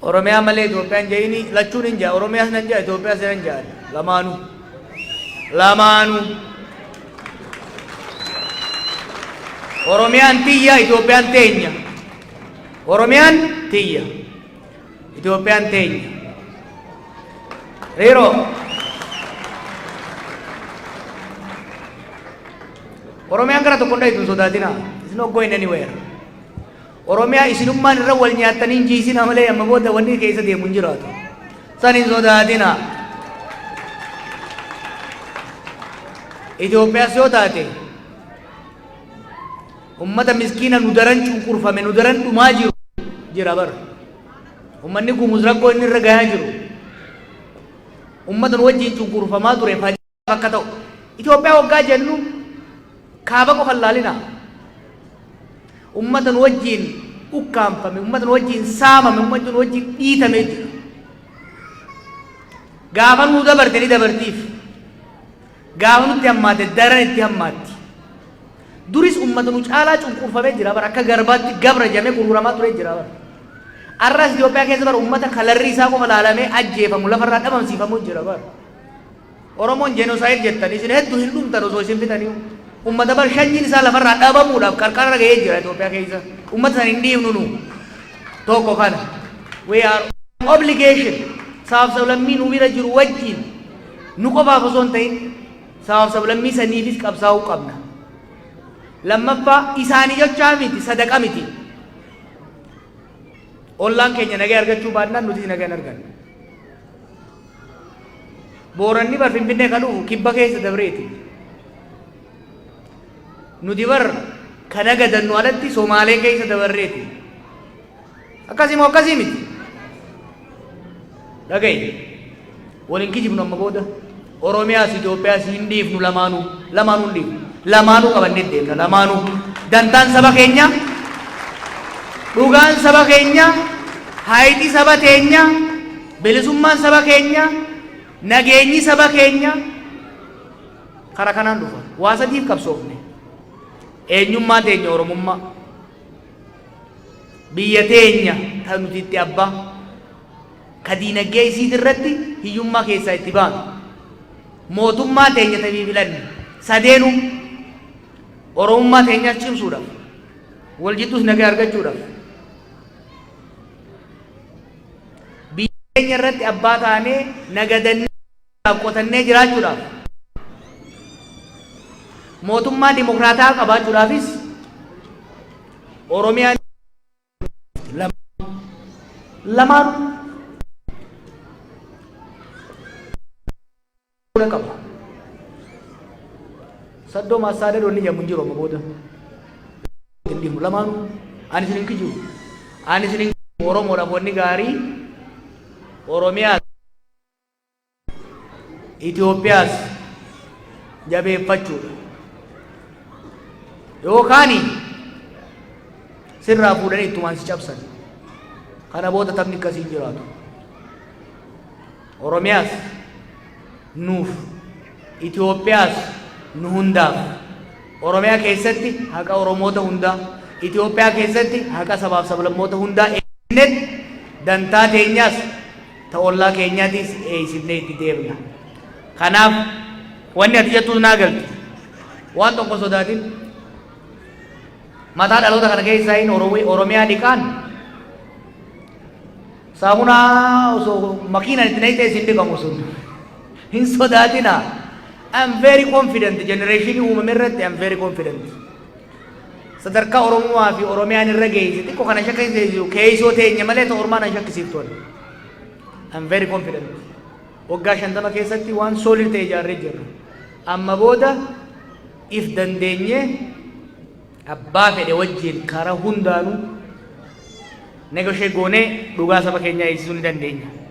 Oromiyaa malee Itoophiyaan jeeni lachuun hin jaa Oromiyaas nan jaa Itoophiyaas nan jaa lamaanuu Oromiyaan tiyya Itoophiyaan teenya Oromiyaan tiyya Itoophiyaan teenya Rero Oromiyaan gara tokko hundee ittiin sodaatina it's not going anywhere Oromiyaa isinummaan irra wal nyaatanii jiisina malee amma booda wanni keessa deemu hin jiraatu. San hin sodaatina. Itoophiyaas yoo taate ummata miskiina nu daran cunqurfame nu daran dhumaa jiru jira bar. Ummanni gumuz rakkoo inni irra gahaa jiru. Ummata nu wajjin cunqurfamaa ture fajjaa akka ta'u. Itoophiyaa waggaa jennu kaaba qofa laalina. Ummatan wajjin ukkaanfame ummatan wajjin saamame ummatan wajjin dhiitame jira gaafa nu dabarte ni dabartiif gaafa nutti hammaate daran itti hammaatti duris ummata nu caalaa cunqurfamee jira bara akka garbaatti gabra jamee gurguramaa ture jira bara arras Itoophiyaa keessa bara ummata kalarri isaa qofa laalamee ajjeefamu lafarraa dhabamsiifamu jira bara Oromoon jenosaayid jettan isin hedduu hin dhumtan osoo isin fitanii ummata bar shanyiin isaa lafarraa dhabamuudhaaf qarqara ga'ee jira Itoophiyaa keessa ummata san hin dhiibnu nu tokko kana we are obligation sabaaf sablammii nu bira jiru wajjin nu qofaaf osoo hin ta'in sabaaf sablammii saniifis qabsaa'uu qabna lammaffaa isaanii jechaa miti sadaqa miti ollaan keenya nagaa argachuu baannaan nuti nagaa hin arganne booranni bar Finfinnee kan dhufu kibba keessa dabreeti nuti bar kana gadannu alatti Somaalee keessa dabarreeti akkasii moo akkasii miti dhagaye waliin kijibnu amma booda Oromiyaas Itoophiyaas hin dhiifnu lamaanuu hin dhiifnu lamaanuu qabannee deemna lamaanuu dantaan saba keenya dhugaan saba keenya haayixii saba keenya bilisummaan saba keenya nageenyi saba keenya kara kanaan dhufa waa sadiif qabsoofne eenyummaa teenya Oromummaa biyya teenya tan nuti itti abbaa ka diinagdee isiit irratti hiyyummaa keessaa itti baanu mootummaa teenya tabii filanne sadeenu Oromummaa teenyas cimsuudhaaf wal jidduus nagaa argachuudhaaf biyya teenya irratti abbaa taanee nagadannee qotannee jiraachuudhaaf mootummaa dimokraataa qabaachuudhaafis Oromiyaan lamaan qaba saddoo maasaadha doonni jedhamu hin jiru amma booda hindimu lamaan ani isin hin kijibu ani isin hin kijibu Oromoodhaaf wanni gaarii Oromiyaas Itoophiyaas jabeeffachuudha yookaani sirraa fuudhanii ittumaan si cabsan kana booda taphni akkasiin jiraatu Oromiyaas nuuf Itoophiyaas nu hundaaf Oromiyaa keessatti haqa Oromoota hundaa Itoophiyaa keessatti haqa sabaaf sablammoota hundaa eennet dantaa teenyaas ta'ollaa keenyaatis eeysifnee itti deemna kanaaf wanni ati jettuus naa galti waan tokko sodaatin mataa dhaloota kana keessaa hin Oromiyaa dhiqaan saamunaa osoo makiinaan itti naqxee isin dhiqamu sun hin sodaatina. I'm very confident generation uumame irratti I'm very confident. Sadarkaa Oromoo fi Oromiyaan irra geesse xiqqoo kana shakkisiisu keessoo teenya malee ta'u ormaan shakkisiiftoon. I'm very confident. Waggaa 50 keessatti waan solid ta'e ijaarree jirra. Amma booda if dandeenye abbaa fedhe wajjin karaa hundaanuu negoshee goonee dhugaa saba keenyaa eegsisuu ni dandeenya.